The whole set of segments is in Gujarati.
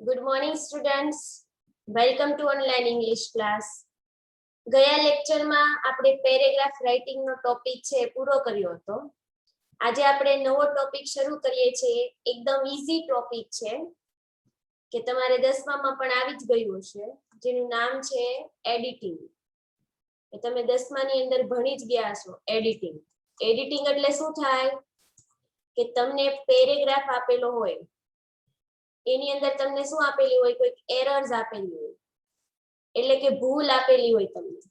Good morning, students. Welcome to online English class. ગયા લેક્ચરમાં આપણે પેરેગ્રાફ રાઇટિંગનો ટોપિક છે પૂરો કર્યો હતો. આજે આપણે નવો ટોપિક શરૂ કરીએ છીએ. એકદમ ઈઝી ટોપિક છે કે તમારે 10મામાં પણ આવી જ ગયું હશે, જેનું નામ છે એડિટિંગ. કે તમે 10માની અંદર ભણી જ ગયા છો એડિટિંગ. એડિટિંગ એટલે શું થાય કે તમને પેરેગ્રાફ આપેલો હોય, એની અંદર તમને શું આપેલી હોય, કોઈક એરર્સ આપેલી હોય, એટલે કે ભૂલ આપેલી હોય તમને,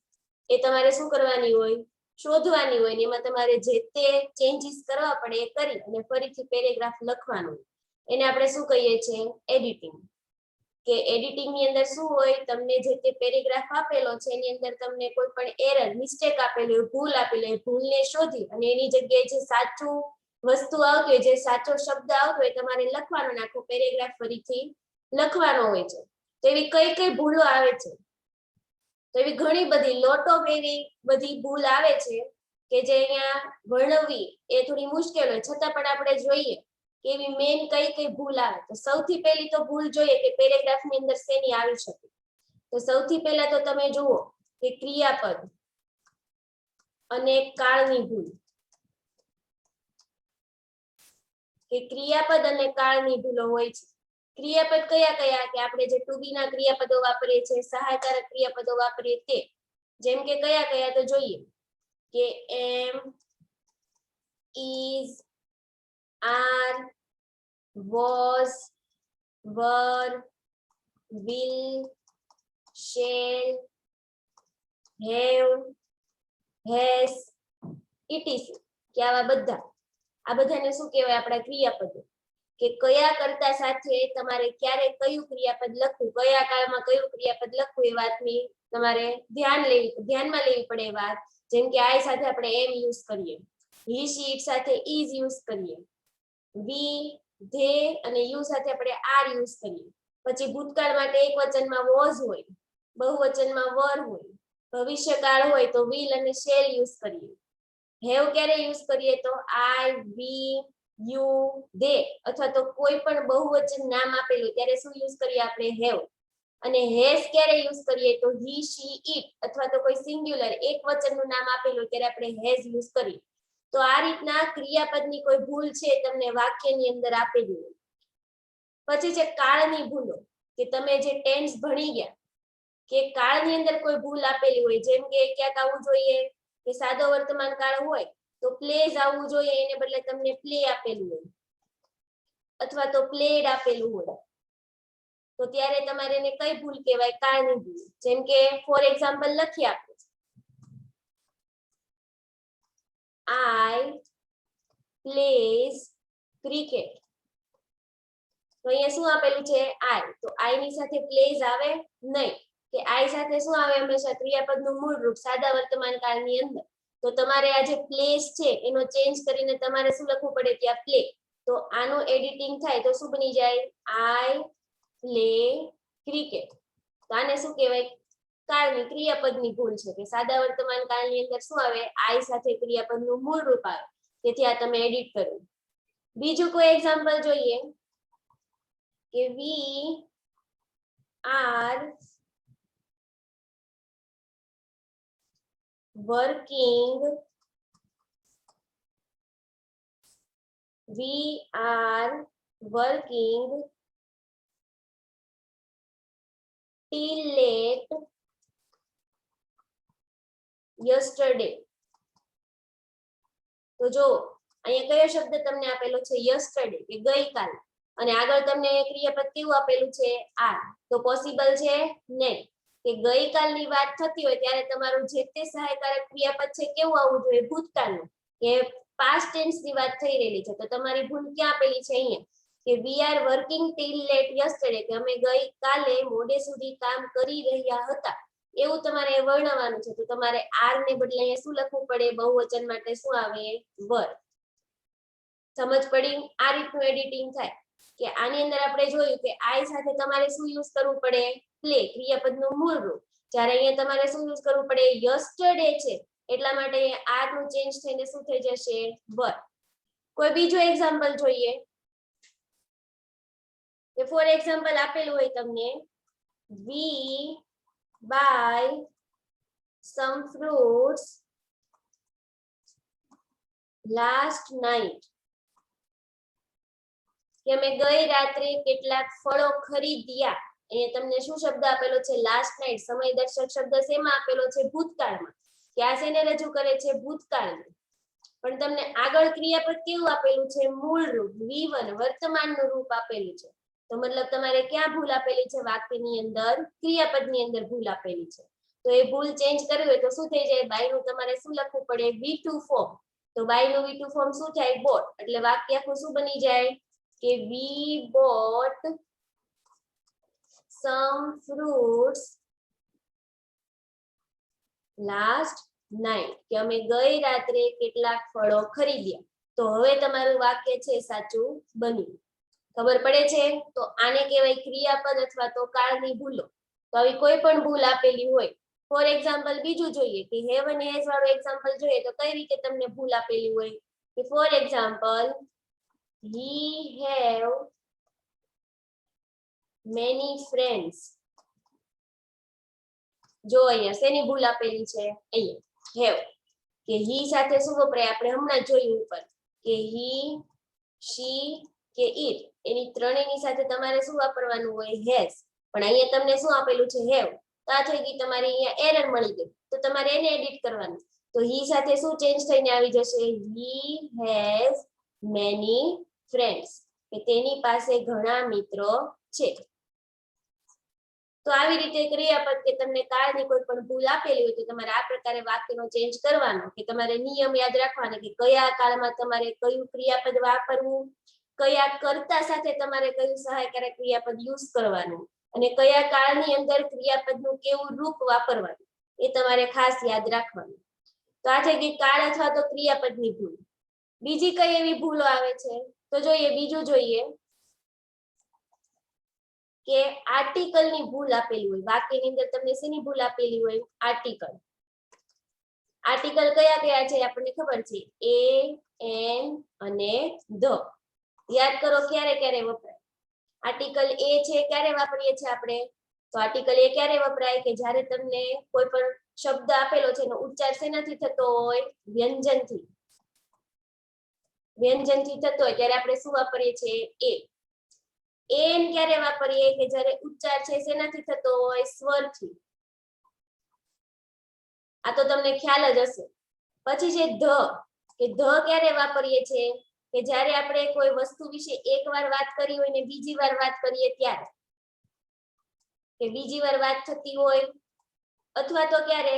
એ તમારે શું કરવાની હોય, શોધવાની હોય, ને એમાં તમારે જે તે ચેન્જીસ કરવા પડે એ કરી અને ફરીથી પેરેગ્રાફ લખવાનું. એને આપણે શું કહીએ છીએ, એડિટિંગ. કે એડિટિંગ ની અંદર શું હોય, તમને જે તે પેરેગ્રાફ આપેલો છે એની અંદર તમને કોઈ પણ એરર, મિસ્ટેક આપેલી હોય, ભૂલ આપેલી હોય, ભૂલને શોધી અને એની જગ્યાએ જે સાચું વસ્તુ આવતી હોય, જે સાચો શબ્દ આવતો હોય, તમારે લખવાનો, આખો પેરેગ્રાફ ફરીથી લખવાનો હોય છે. તો એવી કઈ કઈ ભૂલો આવે છે, તો એવી ઘણી બધી લોટ ઓફ એવી બધી ભૂલ આવે છે કે જે અહીંયા વર્ણવવી એ થોડી મુશ્કેલ હોય, છતાં પણ આપણે જોઈએ કે એવી મેઇન કઈ કઈ ભૂલ આવે. તો સૌથી પહેલી તો ભૂલ જોઈએ કે પેરેગ્રાફ ની અંદર શેની આવી શકે. તો સૌથી પહેલા તો તમે જુઓ કે ક્રિયાપદ અને કાળની ભૂલ. કે ક્રિયાપદ અને કાળની ભૂલો હોય છે. ક્રિયાપદ કયા કયા, કે આપણે જે ટુ બી ના ક્રિયાપદો વાપરીએ છીએ, સહાયકારક ક્રિયાપદો વાપરીએ તે. જેમ કે કયા કયા તો જોઈએ કે એમ, is, are, was, were, will, shall, have, has, etc. કે આવા બધા, આ બધાને શું કહેવાય, આપણા ક્રિયાપદો. કે કયા કર્તા સાથે તમારે ક્યારે કયું ક્રિયાપદ લખવું, કયા કાળમાં કયું ક્રિયાપદ લખવું, એ વાતની તમારે ધ્યાનમાં લેવી પડે એ વાત. જેમ કે આઈ સાથે આપણે એમ યુઝ કરીએ, હી શી ઇટ સાથે ઇઝ યુઝ કરીએ, વી ધે અને યુ સાથે આપણે આર યુઝ કરીએ. પછી ભૂતકાળ માટે એક વચનમાં વોઝ હોય, બહુવચનમાં વર હોય, ભવિષ્યકાળ હોય તો વિલ અને શેલ યુઝ કરીએ. હેવ ક્યારે યુઝ કરીએ તો આઈ, વી, યુ, ધે, અથવા તો કોઈ પણ બહુવચન નામ આપેલું ત્યારે શું યુઝ કરીએ આપણે, હેવ. અને હેઝ ક્યારે યુઝ કરીએ તો હી શી ઇટ, અથવા તો કોઈ સિંગ્યુલર એક વચનનું નામ આપેલું ત્યારે આપણે હેઝ યુઝ કરીએ. તો આ રીતના ક્રિયાપદની કોઈ ભૂલ છે તમને વાક્યની અંદર આપેલી હોય. પછી છે કાળની ભૂલો, કે તમે જે ટેન્સ ભણી ગયા કે કાળની અંદર કોઈ ભૂલ આપેલી હોય, જેમ કે ક્યાંક આવવું જોઈએ કે સાદો વર્તમાન કાળ હોય તો પ્લેઝ આવવું જોઈએ, એને બદલે તમને પ્લે આપેલું હોય, અથવા તો પ્લેડ આપેલું હોય, તો ત્યારે તમારે એને કઈ ભૂલ કહેવાય, કાળની ભૂલ. જેમ કે ફોર એક્ઝામ્પલ લખીએ આપણે, આઈ પ્લેઝ ક્રિકેટ. તો અહીંયા શું આપેલું છે, આઈ. તો આઈ ની સાથે પ્લેઝ આવે નહીં, કે આઈ સાથે શું આવે, હંમેશા ક્રિયાપદનું મૂળ રૂપ સાદા વર્તમાન કાળની અંદર. તો તમારે આ જે પ્લેસ છે એનો ચેન્જ કરીને તમારે શું લખવું પડે, ત્યાં પ્લે. તો આનું એડિટિંગ થાય તો શું બની જાય, આઈ પ્લે ક્રિકેટ. તો આને શું કહેવાય, કાળની ક્રિયાપદની ભૂલ છે, કે સાદા વર્તમાન કાળની અંદર શું આવે, આઈ સાથે ક્રિયાપદનું મૂળ રૂપ આવે, તેથી આ તમે એડિટ કરો. બીજું કોઈ એક્ઝામ્પલ જોઈએ કે we are working till late yesterday. તો જો અહીંયા કયો શબ્દ તમને આપેલો છે, yesterday, કે ગઈકાલ, અને આગળ તમને ક્રિયાપદ કેવું આપેલું છે, આ. તો પોસિબલ છે નહીં, કે ગઈકાલની વાત થતી હોય ત્યારે તમારું જે તે સહાયકારક ક્રિયાપદ છે કેવું આવવું જોઈએ, ભૂતકાળનું, કે પાસ્ટ ટેન્સ ની વાત થઈ રહેલી છે. તો તમારી ભૂલ ક્યાં આપેલી છે, અહીંયા, કે we are working till late yesterday, કે અમે ગઈકાલે મોડે સુધી કામ કરી રહ્યા હતા, એવું તમારે વર્ણવવાનું છે. તો તમારે આર ને બદલે અહીંયા શું લખવું પડે, બહુવચન માટે શું આવે, વર. સમજ પડી? આ રીતનું એડિટિંગ થાય. કે આની અંદર આપણે જોયું કે આઈ સાથે તમારે શું યુઝ કરવું પડે, પ્લે, ક્રિયાપદનું મૂળ રૂપ. જ્યારે અહીંયા તમારે શું યુઝ કરવું પડે, યસ્ટરડે છે, એટલા માટે આર નું ચેન્જ થઈને શું થઈ જશે, વર. કોઈ બીજો એક્ઝામ્પલ જોઈએ કે ફોર એક્ઝામ્પલ આપેલું હોય તમને we buy some fruits last night, કે અમે ગઈ રાત્રે કેટલાક ફળો ખરીદ્યા. એ તમને શું શબ્દ આપેલો છે? Last night. સમયદર્શક શબ્દ શેમાં આપેલો છે? ભૂતકાળમાં. કે આ શેને રજૂ કરે છે? ભૂતકાળને. પણ તમને આગળ ક્રિયાપદ કેવું આપેલું છે? મૂળ રૂપ V1 વર્તમાનનું રૂપ આપેલું છે. તો મતલબ તમારે ક્યાં ભૂલ આપેલી છે? વાક્યની અંદર ક્રિયાપદની અંદર ભૂલ આપેલી છે. તો એ ભૂલ ચેન્જ કરવી હોય તો શું થઈ જાય? બાયનું તમારે શું લખવું પડે? V2 form. તો બાયનું V2 ફોર્મ શું થાય? બોટ. એટલે વાક્ય આખું શું બની જાય? કે we bought some fruits last night, કે અમે ગઈ રાત્રે કેટલાક ફળો ખરીદ્યા. તો હવે તમારું વાક્ય છે સાચું બન્યું. ખબર પડે છે? તો આને કહેવાય ક્રિયાપદ અથવા તો કાળની ભૂલો. તો આવી કોઈ પણ ભૂલ આપેલી હોય, ફોર એક્ઝામ્પલ બીજું જોઈએ કે હેવ અને હેઝ વાળું એક્ઝામ્પલ જોઈએ તો કઈ રીતે તમને ભૂલ આપેલી હોય? કે for example he have many friends. જો અહીંયા શેની ભૂલ આપેલી છે? અહીંયા હેવ, કે હી સાથે શું વપરાય? આપણે હમણાં જોયું ઉપર કે હી, શી કે ઇટ, એની ત્રણેયની સાથે તમારે શું વાપરવાનું હોય? હેઝ. પણ અહીંયા તમને શું આપેલું છે? હેવ. તો આ થઈ ગઈ તમારી અહીંયા એરર મળી ગઈ. તો તમારે એને એડિટ કરવાનું. તો હી સાથે શું ચેન્જ થઈને આવી જશે? હી હેઝ મેની ફ્રેન્ડ્સ, કે તેની પાસે ઘણા મિત્રો છે. તો આવી રીતે ક્રિયાપદ કે તમને કાળની કોઈ પણ ભૂલ આપેલી હોય તો તમારે આ પ્રકારે વાક્યનો ચેન્જ કરવાનો, કે તમારે નિયમ યાદ રાખવાનો કે કયા કાળમાં તમારે કયું ક્રિયાપદ વાપરવું, કયા કર્તા સાથે તમારે કયું સહાયકારક ક્રિયાપદ યુઝ કરવાનું, અને કયા કાળની અંદર ક્રિયાપદનું કેવું રૂપ વાપરવાનું, એ તમારે ખાસ યાદ રાખવાનું. તો આ થઈ ગઈ કાળ અથવા તો ક્રિયાપદની ભૂલ. બીજી કઈ એવી ભૂલો આવે છે? તો જોઈએ, બીજું જોઈએ કે આર્ટિકલ ની ભૂલ આપેલી હોય. વાક્યની અંદર તમને શેની ભૂલ આપેલી હોય? આર્ટિકલ. આર્ટિકલ કયા કયા છે? આપણને ખબર છે, એ, એન અને ધ. યાદ કરો ક્યારે ક્યારે વપરાય. આર્ટિકલ એ છે ક્યારે વાપરીએ છીએ આપણે? તો આર્ટિકલ એ ક્યારે વપરાય? કે જ્યારે તમને કોઈ પણ શબ્દ આપેલો છે એનો ઉચ્ચાર શેનાથી થતો હોય? વ્યંજનથી. વ્યંજનથી થતો હોય ત્યારે આપણે શું વાપરીએ છીએ? એ. એન ક્યારે વાપરીએ? કે જ્યારે ઉચ્ચાર છે શેનાથી થતો હોય? સ્વરથી. આ તો તમને ખ્યાલ જ હશે. પછી છે ધ, કે ધ ક્યારે વાપરીએ છીએ? કે જ્યારે આપણે કોઈ વસ્તુ વિશે એકવાર વાત કરી હોય ને બીજી વાર વાત કરીએ ત્યારે, કે બીજી વાર વાત થતી હોય, અથવા તો ક્યારે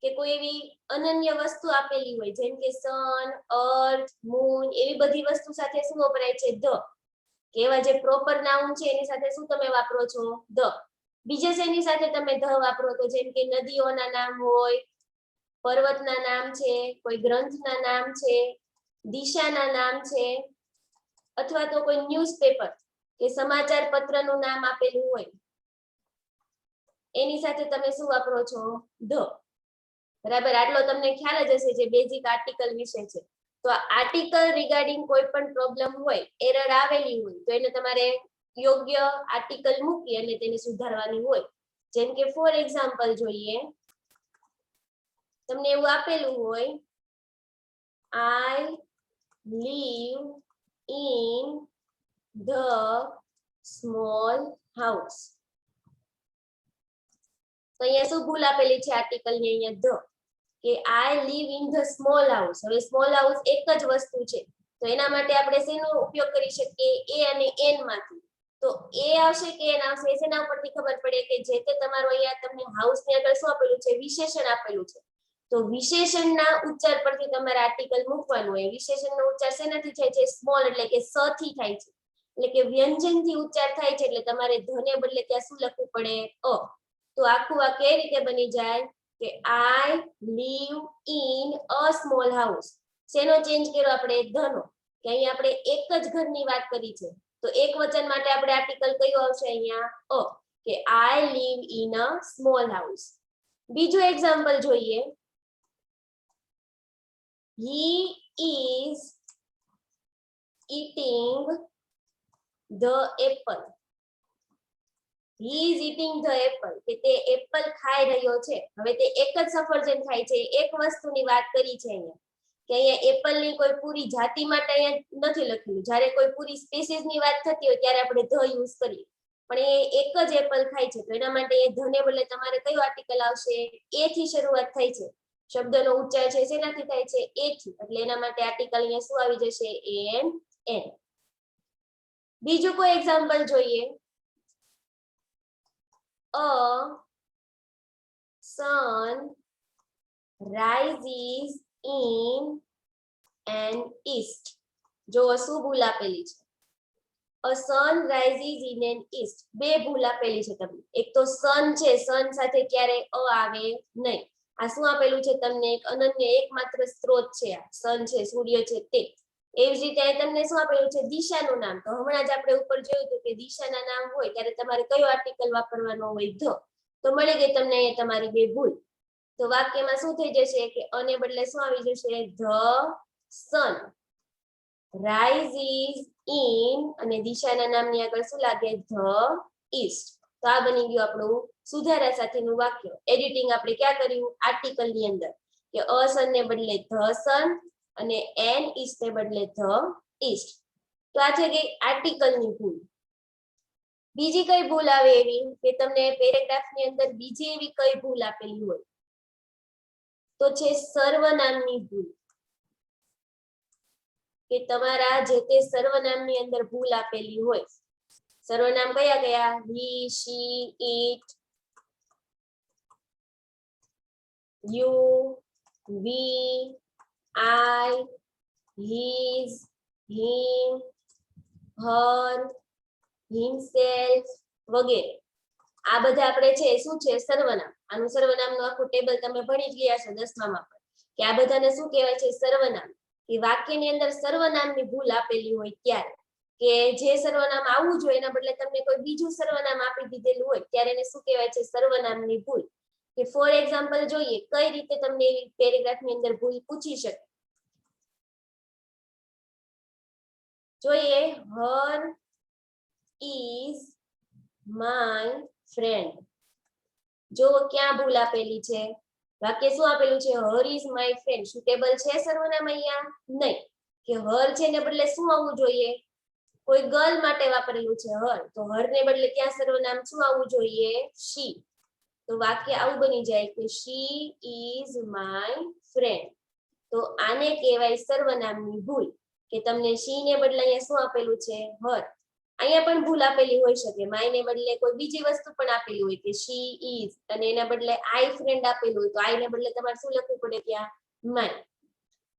કે કોઈ એવી અનન્ય વસ્તુ આપેલી હોય જેમ કે સન, અર્થ, મૂન, એવી બધી વસ્તુ સાથે શું વપરાય છે? ધ. કે એવા જે પ્રોપર નાઉન છે એની સાથે શું તમે વાપરો છો? ધ. બીજે શેની સાથે તમે ધ વાપરો? તો જેમ કે નદીઓના નામ હોય, પર્વતના નામ છે, કોઈ ગ્રંથના નામ છે, દિશાના નામ છે, અથવા તો કોઈ ન્યૂઝપેપર કે સમાચાર પત્રનું નામ આપેલું હોય એની સાથે તમે શું વાપરો છો? ધ. બરાબર. આટલો તમને ખ્યાલ જ હશે જે બેઝિક આર્ટિકલ વિશે છે. તો આર્ટિકલ રિગાર્ડિંગ કોઈ પણ પ્રોબ્લેમ હોય, એરર આવેલી હોય તો એને તમારે યોગ્ય આર્ટિકલ મૂકી અને તેને સુધારવાની હોય. જેમ કે ફોર એક્ઝામ્પલ જોઈએ, તમને એવું આપેલું હોય, I live in the small house. તો અહીંયા શું ભૂલ આપેલી છે આર્ટિકલની? અહીંયા ધ, કે I live in the small house. હવે સ્મોલ હાઉસ એક જ વસ્તુ છે તો એના માટે આપણે શેનો ઉપયોગ કરી શકીએ? એ અને એન માંથી. તો એ આવશે કે એન આવશે? એના ઉપરથી ખબર પડે કે જે તે તમારો અહીંયા તમને હાઉસ ની આગળ શું આપેલું છે? વિશેષણ આપેલું છે. તો વિશેષણના ઉચ્ચાર પરથી તમારે આર્ટિકલ મૂકવાનું હોય. વિશેષણનો ઉચ્ચાર શેનાથી થાય છે? સ્મોલ, એટલે કે સ થી થાય છે, એટલે કે વ્યંજનથી ઉચ્ચાર થાય છે. એટલે તમારે ધ ને બદલે ત્યાં શું લખવું પડે? અ. તો આખું વાક્ય એ રીતે બની જાય કે I live in a small house. શેનો ચેન્જ કર્યો આપણે? ધનો. કે અહીંયા આપણે એક જ ઘરની વાત કરી છે તો એક વચન માટે આપણે આર્ટિકલ કયું આવશે? અહીંયા અ, કે I live in a small house. બીજું એક્ઝામ્પલ જોઈએ, he is eating the apple. he is eating the apple કે તે એપલ ખાઈ રહ્યો છે. હવે તે એક જ સફરજન ખાય છે, એક વસ્તુની વાત કરી છે અહીંયા કે અહીંયા એપલની કોઈ પૂરી જાતિ માટે અહીંયા નથી લખેલું. જ્યારે કોઈ પૂરી સ્પીસીસની વાત થતી હોય ત્યારે આપણે ધ યુઝ કરીએ, પણ એ એક જ એપલ ખાય છે તો એના માટે એ ધને બદલે તમારે કયું આર્ટિકલ આવશે? એ થી શરૂઆત થાય છે. શબ્દનો ઉચ્ચાર છે શેનાથી થાય છે? એ થી. એટલે એના માટે આર્ટિકલ અહીંયા શું આવી જશે? એન. બીજું કોઈ એક્ઝામ્પલ જોઈએ. A sun rises in an east. જો શું ભૂલ આપેલી છે? A sun rises in an east. બે ભૂલ આપેલી છે તમને. એક તો sun છે, sun સાથે ક્યારે અ આવે નહીં. આ શું આપેલું છે તમને? એક અનન્ય એકમાત્ર સ્ત્રોત છે. આ sun છે, સૂર્ય છે તે. એવી જ રીતે તમને શું આપેલું છે? દિશાનું નામ. તો હમણાં જ આપણે ઉપર જોયું હતું કે દિશાના નામ હોય ત્યારે તમારે કયો આર્ટિકલ વાપરવાનો હોય? ધ. તો મળી ગઈ તમને અહીંયા તમારી બે ભૂલ. તો વાક્યમાં શું થઈ જશે કે અને બદલે શું આવી જશે? ધ સન રાઇઝિસ ઇન અને દિશાના નામની આગળ શું લાગે? The East. તો આ બની ગયું આપણું સુધારા સાથેનું વાક્ય. એડિટિંગ આપણે ક્યાં કર્યું? આર્ટિકલ ની અંદર કે અ સન ને બદલે ધ સન અને એન ઈસ્ટ ને બદલે ધ ઈસ્ટ. તો આ છે કે આર્ટિકલ ની ભૂલ. બીજી કઈ ભૂલ આવે એવી કે તમને પેરેગ્રાફ ની અંદર બીજી એવી કઈ ભૂલ આપેલી હોય તો છે સર્વનામની ભૂલ. કે તમારા જે તે સર્વનામની અંદર ભૂલ આપેલી હોય. સર્વનામ કયા કયા? He, she, it, you, we, I, his, him, her, himself વગેરે. આ બધા આપણે છે શું છે? સર્વનામ. આનું સર્વનામનું આખું ટેબલ તમે ભણી જ ગયા છો 10મા માં કે આ બધાને શું કહેવાય છે? સર્વનામ. કે વાક્યની અંદર સર્વનામની ભૂલ આપેલી હોય ત્યારે કે જે સર્વનામ આવવું જોઈએ એના બદલે તમને કોઈ બીજું સર્વનામ આપી દીધેલું હોય ત્યારે એને શું કહેવાય છે? સર્વનામની ભૂલ. કે ફોર એક્ઝામ્પલ જોઈએ કઈ રીતે તમને એવી પેરેગ્રાફની અંદર ભૂલ પૂછી શકે. જોઈએ. હર is my friend. જો ક્યાં ભૂલ આપેલી છે? વાક્ય શું આપેલું છે? હર is my friend. સુટેબલ છે સર્વનામ અહીંયા? નહીં. કે હર છે ને બદલે શું આવવું જોઈએ? કોઈ ગર્લ માટે વાપરેલું છે હર, તો હર ને બદલે ત્યાં સર્વનામ શું આવવું જોઈએ? she. તો વાક્ય આવું બની જાય કે she is my friend. તો આને કહેવાય સર્વનામની ભૂલ કે તમને she ને બદલે અહીંયા શું આપેલું છે? હર. અહીંયા પણ ભૂલ આપેલી હોઈ શકે. માય ને બદલે કોઈ બીજી વસ્તુ પણ આપેલી હોય કે she is અને એના બદલે આઈ ફ્રેન્ડ આપેલું હોય તો આઈ ને બદલે તમારે શું લખવું પડે? ત્યાં માય.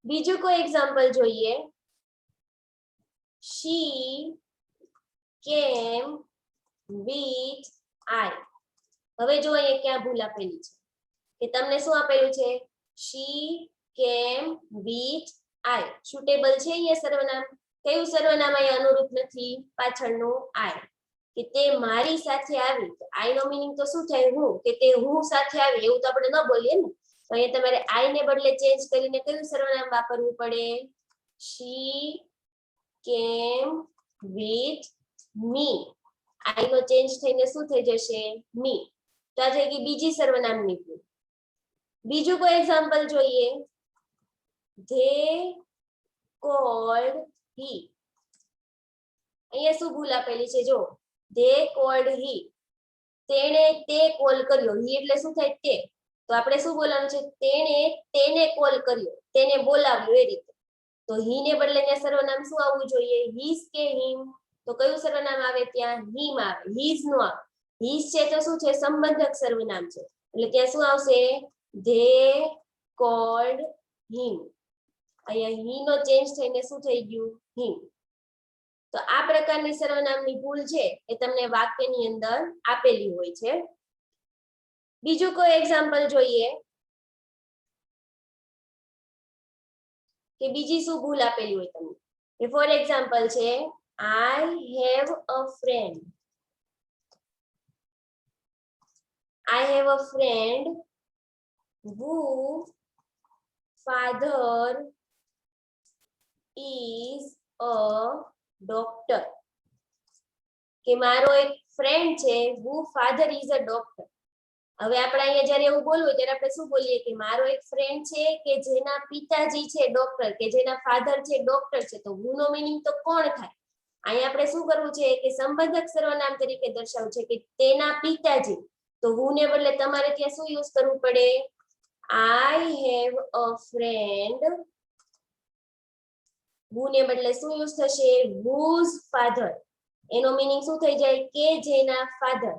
બીજું કોઈ એક્ઝામ્પલ જોઈએ. she came with I. હવે જો અહીંયા ક્યાં ભૂલ આપેલી છે કે તમને શું આપેલું છે? she came with I. Suitable છે અહીંયા સર્વનામ? કયું સર્વનામ અહીંયા અનુરૂપ નથી? પાછળનું આઈ. કે તે મારી સાથે આવી. તો આઈ નો મીનિંગ તો શું થાય? હું. કે તે હું સાથે આવી એવું તો આપણે ન બોલીએ ને. તો અહીંયા તમારે આઈ ને બદલે ચેન્જ કરીને કયું સર્વનામ વાપરવું પડે? she came with me. I know change થઈને શું થઈ જશે? me. તો આ થઈ ગઈ બીજી સર્વનામની ભૂલ. બીજું કોઈ એક્ઝામ્પલ જોઈએ. they called he. અહીંયા શું ભૂલ આપેલી છે? જો they called he. તેણે તે કોલ કર્યો. he એટલે શું થાય? તે. તો આપણે શું બોલવાનું છે? તેણે તેને કોલ કર્યો, તેને બોલાવ્યો એ રીતે. તો he ને બદલે અહીંયા સર્વનામ શું આવવું જોઈએ? his કે him? તો કયું સર્વનામ આવે? ત્યાં him આવે. his નો આવે. his છે તો શું છે? સંબંધક સર્વનામ છે એટલે ત્યાં શું આવશે? they called him. અહીંયા he નો ચેન્જ થઈને શું થઈ ગયું? him. તો આ પ્રકારની સર્વનામની ભૂલ છે એ તમને વાક્યની અંદર આપેલી હોય છે. બીજું કોઈ એક્ઝામ્પલ જોઈએ કે બીજી શું ભૂલ આપેલી હોય તમને. કે ફોર એક્ઝામ્પલ છે I have a friend. I have a friend who father is a doctor. કે મારો એક ફ્રેન્ડ છે who father is a doctor. હવે આપણે અહીંયા જ્યારે એવું બોલવું ત્યારે આપણે શું બોલીએ કે મારો એક ફ્રેન્ડ છે કે જેના પિતાજી છે ડોક્ટર, કે જેના ફાધર છે ડોક્ટર છે. તો who નો મીનિંગ તો કોણ થાય? અહીંયા આપણે શું કરવું છે કે સંબંધક સર્વનામ તરીકે દર્શાવવું છે કે તેના પિતાજી. તો who ને બદલે તમારે ત્યાં શું યુઝ કરવું પડે? I have a friend. who ને બદલે શું યુઝ થશે? whose father. એનો મીનિંગ શું થઈ જાય? કે જેના ફાધર.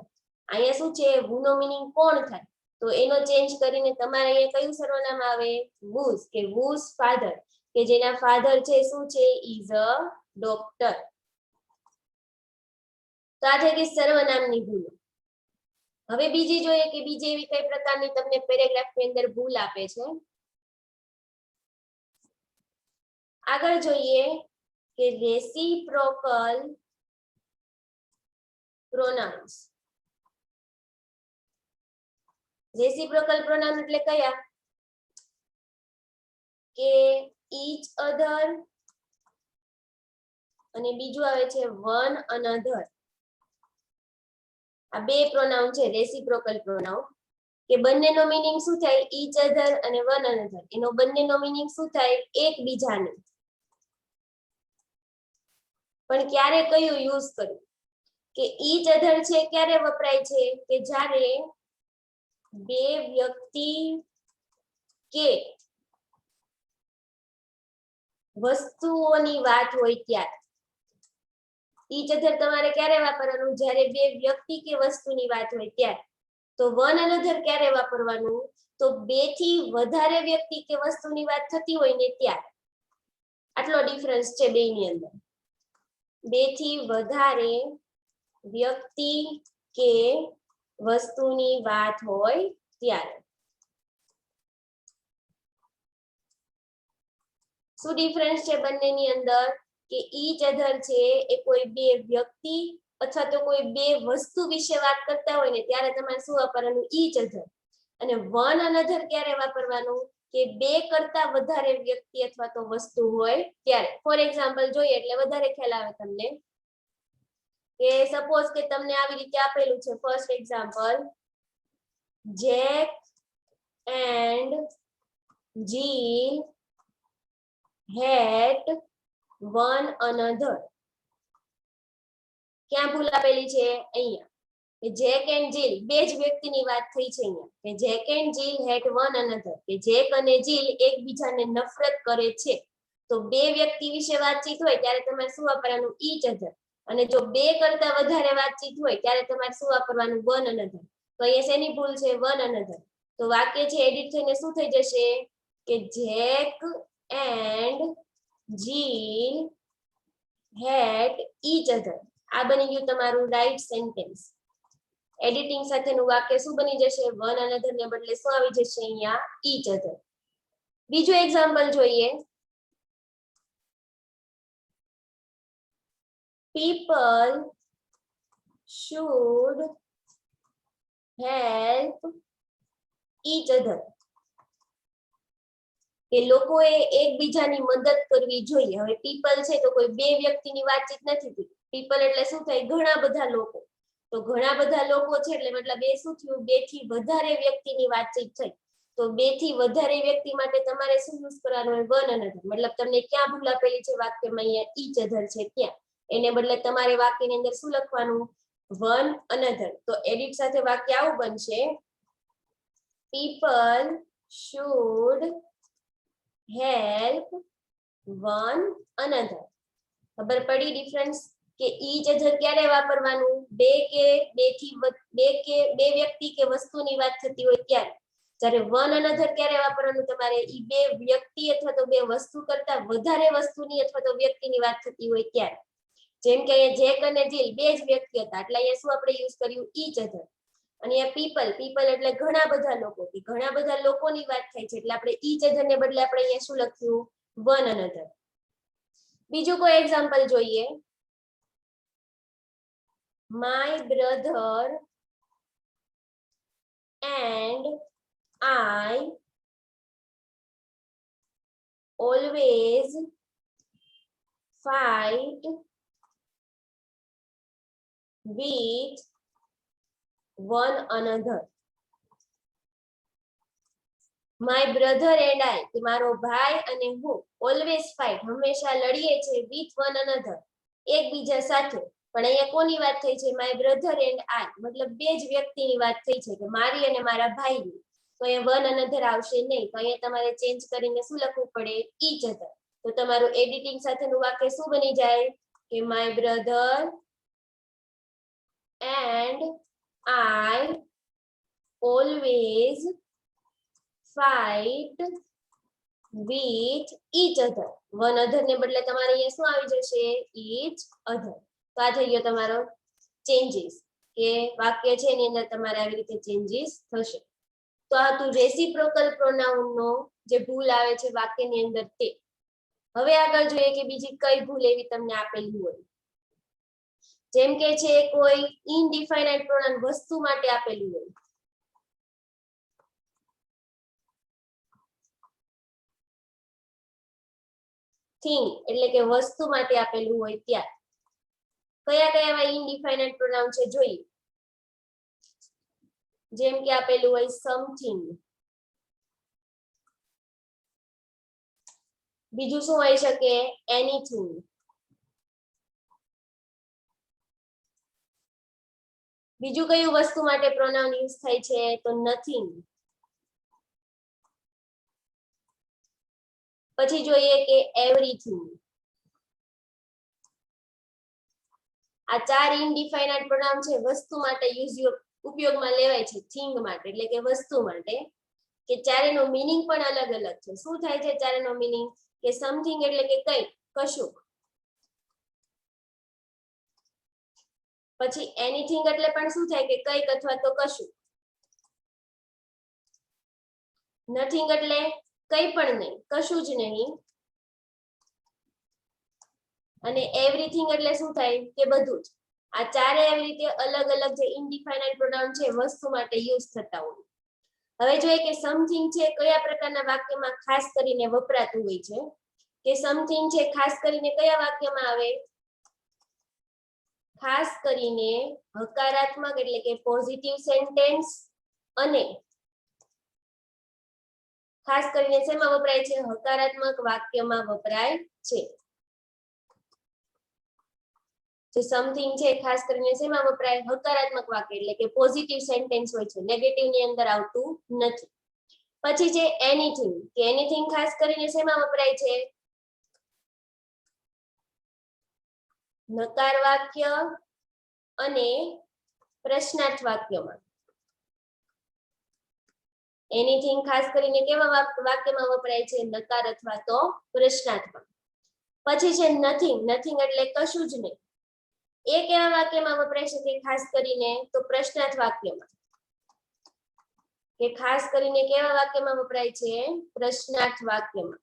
અહીંયા શું છે? who નો મીનિંગ કોણ થાય? તો એનો ચેન્જ કરીને તમારે અહીંયા કયું સર્વનામ આવે? whose, કે whose father, કે જેના ફાધર છે શું છે? is a doctor. તો આ થઈ ગઈ સર્વનામની ભૂલો. હવે બીજી જોઈએ કે બીજી એવી કઈ પ્રકારની તમને પેરેગ્રાફની અંદર ભૂલ આપે છે. આગળ જોઈએ કે રેસિપ્રોકલ પ્રોનાઉન્સ. રેસિપ્રોકલ પ્રોનાઉન એટલે કયા? કે each other અને બીજું આવે છે one another. આ બે પ્રોનાઉન છે રેસિપ્રોકલ પ્રોનાઉન, કે બંનેનો મીનિંગ શું થાય? each other અને one another. એનો બંનેનો મીનિંગ શું થાય? એકબીજાને. પણ ક્યારે કયું યુઝ કરવું? કે each other છે ક્યારે વપરાય છે? કે જ્યારે બે વ્યક્તિ કે વસ્તુઓની વાત હોય ત્યારે. each other તમારે ક્યારે વાપરવાનું? જ્યારે બે વ્યક્તિ કે વસ્તુની વાત હોય ત્યારે. તો one another ક્યારે વાપરવાનું? તો બે થી વધારે વ્યક્તિ કે વસ્તુની વાત થતી હોય ને ત્યારે. આટલો ડિફરન્સ છે બેની અંદર. બે થી વધારે વ્યક્તિ કે વસ્તુની વાત હોય ત્યારે. શું ડિફરન્સ છે બંનેની અંદર? કે each other છે એ કોઈ બે વ્યક્તિ અથવા તો કોઈ બે વસ્તુ વિશે વાત કરતા હોય ને ત્યારે તમારે શું વાપરવાનું? each other. અને one another ક્યારે વાપરવાનું? કે બે કરતા વધારે વ્યક્તિ અથવા તો વસ્તુ હોય ત્યારે. ફોર એક્ઝામ્પલ જોઈએ એટલે વધારે ખ્યાલ આવે તમને. કે સપોઝ કે તમને આવી રીતે આપેલું છે first example, Jack and Jill had one another. ક્યાં ભૂલ આપેલી છે? અહીંયા કે જેક એન્ડ જીલ બે જ વ્યક્તિની વાત થઈ છે અહીંયા. કે Jack and Jill had one another, કે જેક અને જીલ એકબીજાને નફરત કરે છે. તો બે વ્યક્તિ વિશે વાતચીત હોય ત્યારે તમારે શું વાપરવાનું? each other. અને જો બે કરતા વધારે વાતચીત હોય ત્યારે તમારે શું વાપરવાનું? one another. તો અહીંયા શેની ભૂલ છે? one another. તો વાક્ય છે એડિટ થઈને શું થઈ જશે? કે Jack and Jill had each other. આ બની ગયું તમારું રાઈટ સેન્ટેન્સ. એડિટિંગ સાથેનું વાક્ય શું બની જશે? one another ને બદલે શું આવી જશે અહીંયા? each other. બીજું એક્ઝામ્પલ જોઈએ. People should help each other. કે લોકોએ એકબીજાની મદદ કરવી જોઈએ. હવે પીપલ છે તો કોઈ બે વ્યક્તિની વાતચીત નથી. પીપલ એટલે શું થાય? ઘણા બધા લોકો. તો ઘણા બધા લોકો છે એટલે મતલબ એ શું થયું? બે થી વધારે વ્યક્તિની વાતચીત થઈ. તો બે થી વધારે વ્યક્તિ માટે તમારે શું યુઝ કરવાનું હોય? one another. મતલબ તમને ક્યાં ભૂલ આપેલી છે વાક્યમાં? અહીંયા each other છે ત્યાં. એને બદલે તમારે વાક્યની અંદર શું લખવાનું? one another. તો એડિટ સાથે વાક્ય આવું બનશે, people should help one another. ખબર પડી ડિફરન્સ? કે each other ક્યારે વાપરવાનું? બે વ્યક્તિ કે વસ્તુની વાત થતી હોય ત્યારે. જ્યારે one another ક્યારે વાપરવાનું? તમારે ઈ બે વ્યક્તિ અથવા તો બે વસ્તુ કરતા વધારે વસ્તુની અથવા તો વ્યક્તિની વાત થતી હોય ત્યારે. જેમ કે અહીંયા જેક અને જીલ બે જ વ્યક્તિ હતા એટલે અહીંયા શું આપણે યુઝ કર્યું? each other. અને અહીંયા પીપલ એટલે ઘણા બધા લોકો. કે ઘણા બધા લોકોની વાત થાય છે એટલે આપણે each other ને બદલે આપણે અહીંયા શું લખ્યું? one another. બીજું કોઈ એક્ઝામ્પલ જોઈએ. My brother and I always fight with one another. My brother and I, કે મારો ભાઈ અને હું always fight, હંમેશા લડીએ છીએ with one another, એકબીજા સાથે. પણ અહીંયા કોની વાત થઈ છે? my brother and I, મતલબ બે જ વ્યક્તિની વાત થઈ છે, કે મારી અને મારા ભાઈની. તો અહીંયા one another આવશે નહીં. તો અહીંયા તમારે ચેન્જ કરીને શું લખવું પડે? each other. તો તમારું એડિટિંગ સાથેનું વાક્ય શું બની જાય? કે my brother and I always fight with each other. one other ને બદલે તમારે અહીંયા શું આવી જશે? each other. તો આ થઈ ગયો તમારો ચેન્જીસ, કે વાક્ય છે એની અંદર તમારે આવી રીતે ચેન્જીસ થશે. તો આ હતું રેસિપ્રોકલ પ્રોનાઉન નો જે ભૂલ આવે છે વાક્યની અંદર તે. હવે આગળ જોઈએ કે બીજી કઈ ભૂલ એવી તમને આપેલી હોય. જેમ કે છે કોઈ ઇનડિફાઇનાઇટ પ્રોનાઉન વસ્તુ માટે આપેલું હોય. થિંગ એટલે કે વસ્તુ માટે આપેલું હોય ત્યાં કયા કયા એવા ઇનડિફાઇનાઇટ પ્રોનાઉન છે જોઈએ. જેમ કે આપેલું હોય સમથિંગ. બીજું શું હોઈ શકે? એનીથિંગ. બીજું કયું વસ્તુ માટે પ્રોનાઉન યુઝ થાય છે? તો નથિંગ. પછી જોઈએ કે એવરીથિંગ. આ ચાર ઇનડિફાઇનાઇટ પ્રોનાઉન છે વસ્તુ માટે ઉપયોગમાં લેવાય છે, થિંગ માટે એટલે કે વસ્તુ માટે, કે ચારેનો મીનિંગ પણ અલગ અલગ છે. શું થાય છે ચારેનો મીનિંગ? કે સમથિંગ એટલે કે કંઈક, કશુંક. પછી એનીથિંગ એટલે પણ શું થાય? કે કંઈક અથવા તો કશું. નથિંગ એટલે કંઈ પણ નહીં, કશું જ નહીં. અને એવરીથિંગ એટલે શું થાય? કે બધું જ. આ ચારે એવી રીતે અલગ અલગ જે ઇનડિફાઇનાઇટ પ્રોનાઉન છે વસ્તુ માટે યુઝ થતા હોય. હવે જોઈએ કે સમથિંગ છે કયા પ્રકારના વાક્યમાં ખાસ કરીને વપરાતું હોય છે. કે સમથિંગ છે ખાસ કરીને કયા વાક્યમાં આવે? ખાસ કરીને હકારાત્મક એટલે કે પોઝિટિવ સેન્ટેન્સ, અને ખાસ કરીને શેમાં વપરાય છે? હકારાત્મક વાક્યમાં વપરાય છે. જે સમથિંગ છે ખાસ કરીને શેમાં વપરાય? હકારાત્મક વાક્ય એટલે કે પોઝિટિવ સેન્ટેન્સ હોય છે, નેગેટિવ ની અંદર આવતું નથી. પછી છે એનીથિંગ, કે એનીથિંગ ખાસ કરીને શેમાં વપરાય છે? નકાર વાક્ય અને પ્રશ્નાર્થ વાક્યમાં. એનીથિંગ ખાસ કરીને કેવા વાક્યમાં વપરાય છે? નકાર અથવા તો પ્રશ્નાર્થમાં. પછી છે નથિંગ. નથિંગ એટલે કશું જ નહીં. એ કેવા વાક્યમાં વપરાય શકે ખાસ કરીને? તો પ્રશ્નાર્થ વાક્યમાં. કે ખાસ કરીને કેવા વાક્યમાં વપરાય છે? પ્રશ્નાર્થ વાક્યમાં.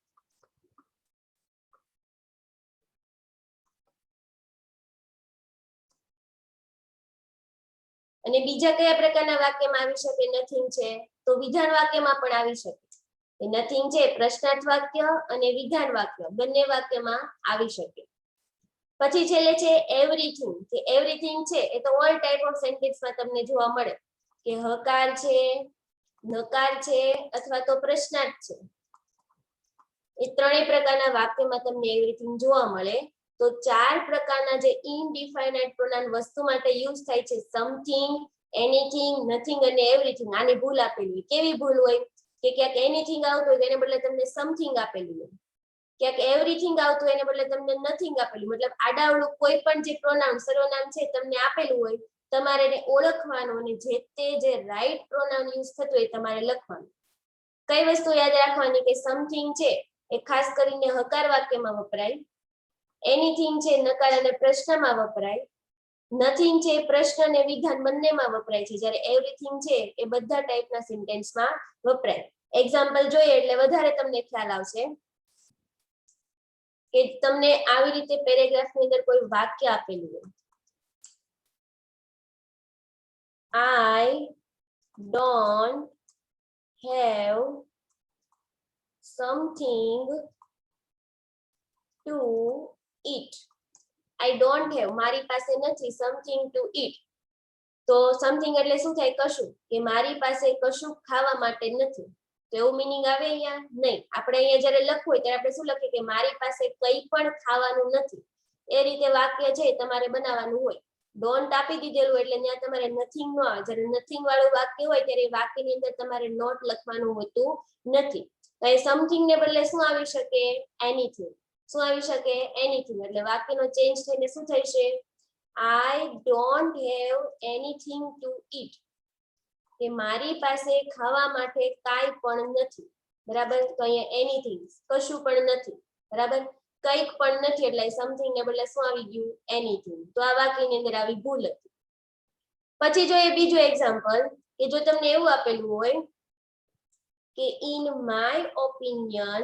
અને બીજા કયા પ્રકારના વાક્યમાં આવી શકે નથિંગ છે? તો વિધાન વાક્યમાં પણ આવી શકે. નથિંગ છે પ્રશ્નાર્થ વાક્ય અને વિધાન વાક્ય બંને વાક્યમાં આવી શકે. પછી છેલ્લે છે એવરીથિંગ, કે એવરીથિંગ છે એ તો ઓલ ટાઈપ ઓફ સેન્ટેન્સમાં તમને જોવા મળે, કે હકાર છે, નકાર છે અથવા તો પ્રશ્નાર્થ છે. એ ત્રણેય પ્રકારના વાક્યમાં તમને એવરીથિંગ જોવા મળે. તો ચાર પ્રકારના જે ઇનડિફાઇનાઇટ પ્રોનાઉન વસ્તુ માટે યુઝ થાય છે, સમથિંગ, એનીથિંગ, નથિંગ અને એવરીથિંગ. આની ભૂલ આપેલી. કેવી ભૂલ હોય? કે ક્યાંક એનીથિંગ આવતું હોય એને બદલે તમને સમથિંગ આપેલું હોય, ક્યાંક એવરીથિંગ આવતું હોય એને બદલે તમને નથિંગ આપેલું. મતલબ આડાવડું કોઈ પણ જે પ્રોનાઉન સર્વનામ છે તમને આપેલું હોય, તમારે એને ઓળખવાનું અને જે રાઈટ પ્રોનાઉન યુઝ થતું હોય તમારે લખવાનું. કઈ વસ્તુ યાદ રાખવાની? કે સમથિંગ છે એ ખાસ કરીને હકાર વાક્યમાં વપરાય, એનીથિંગ છે નકાર અને પ્રશ્નમાં વપરાય, નથિંગ છે પ્રશ્ન અને વિધાન બંનેમાં વપરાય છે, જ્યારે એવરીથિંગ છે એ બધા ટાઈપના સેન્ટેન્સમાં વપરાય. એક્ઝામ્પલ જોઈએ એટલે વધારે તમને ખ્યાલ આવશે. કે તમને આવી રીતે પેરેગ્રાફની અંદર કોઈ વાક્ય આપેલું હોય, I don't have something to eat. I don't have, મારી પાસે નથી something to eat. તો સમથિંગ એટલે શું થાય? કશું, કે મારી પાસે કશું ખાવા માટે નથી. તો એવું મીનિંગ આવે અહીંયા? નહીં. આપણે અહીંયા જ્યારે લખવું હોય ત્યારે આપણે શું લખીએ કે મારી પાસે કંઈ પણ ખાવાનું નથી. એ રીતે વાક્ય છે તમારે બનાવવાનું હોય. ડોન્ટ આપી દીધેલું એટલે ત્યાં તમારે નથિંગ નો આવે. જ્યારે નથિંગ વાળું વાક્ય હોય ત્યારે એ વાક્યની અંદર તમારે નોટ લખવાનું હોતું નથી. તો એ સમથિંગ ને બદલે શું આવી શકે? એનીથિંગ. શું આવી શકે? એનીથિંગ. એટલે વાક્યનો ચેન્જ થઈને શું થશે? I don't have anything to eat. કે મારી પાસે ખાવા માટે કાંઈ પણ નથી. બરાબર? તો અહીંયા એનીથિંગ, કશું પણ નથી. બરાબર? કંઈક પણ નથી એટલે સમથિંગ ને બદલે શું આવી ગયું? એનીથિંગ. તો આ વાક્યની અંદર આવી ભૂલ હતી. પછી જોઈએ બીજું એક્ઝામ્પલ, કે જો તમને એવું આપેલું હોય કે in my opinion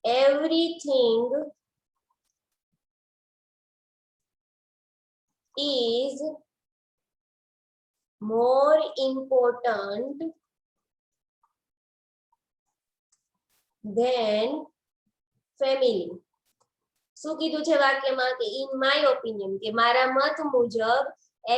everything is more important than family. શું કીધું છે વાક્યમાં? કે in my opinion, કે મારા મત મુજબ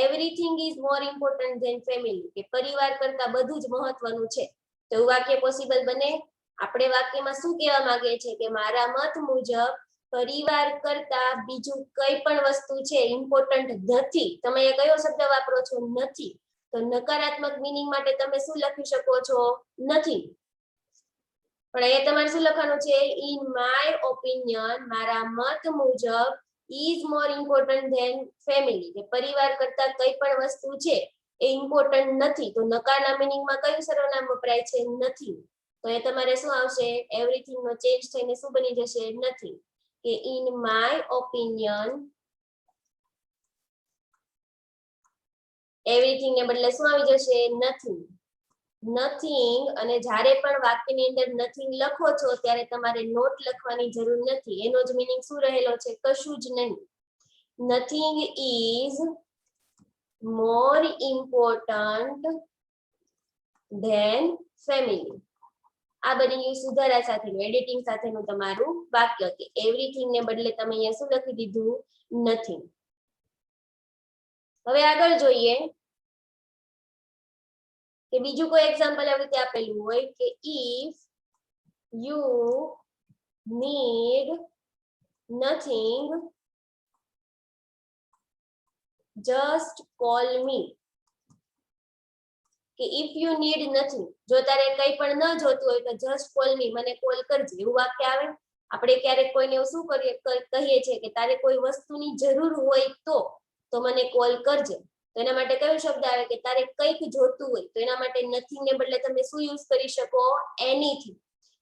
everything is more important than family, કે પરિવાર કરતા બધું જ મહત્વનું છે. તો એવું વાક્ય પોસિબલ બને? આપણે વાક્યમાં શું કહેવા માંગે છે કે મારા મત મુજબ પરિવાર કરતા બીજું કઈ પણ વસ્તુ છે ઇમ્પોર્ટન્ટ નથી. તમે એ કયો શબ્દ વાપરો છો? નથી. તો નકારાત્મક મીનિંગ માટે તમે શું લખી શકો છો? નથી. પણ એ તમારે શું લખવાનું છે? in my opinion, મારા મત મુજબ is more important than family, કે પરિવાર કરતા કઈ પણ વસ્તુ છે એ ઇમ્પોર્ટન્ટ નથી. તો નકારના મીનિંગમાં કયું સર્વનામ વપરાય છે? નથી. તો એ તમારે શું આવશે? એવરીથિંગ નો ચેન્જ થઈને શું બની જશે? નથી. કે in my opinion એવરીથિંગ ને બદલે શું આવી જશે? નથિંગ. નથિંગ. અને જ્યારે પણ વાક્યની અંદર નથિંગ લખો છો ત્યારે તમારે નોટ લખવાની જરૂર નથી. એનો જ મીનિંગ શું રહેલો છે? કશું જ નહીં. Nothing is more important than family. આ બની સુધારા સાથેનું, એડિટિંગ સાથેનું તમારું વાક્ય, કે એવરીથિંગ ને બદલે તમે અહીંયા શું લખી દીધું? નથિંગ. હવે આગળ જોઈએ કે બીજું કોઈ એક્ઝામ્પલ આવી રીતે આપેલું હોય કે if you need nothing just call me. કે if you need nothing, જો તારે કંઈ પણ ન જોતું હોય તો just call me, મને કોલ કરજે. એવું વાક્ય આવે? આપણે ક્યારેક કોઈને એવું શું કહીએ છીએ કે તારે કોઈ વસ્તુની જરૂર હોય તો મને કોલ કરજે. તો એના માટે કયો શબ્દ આવે? કે તારે કંઈક જોતું હોય. તો એના માટે નથિંગ ને બદલે તમે શું યુઝ કરી શકો? એનીથિંગ.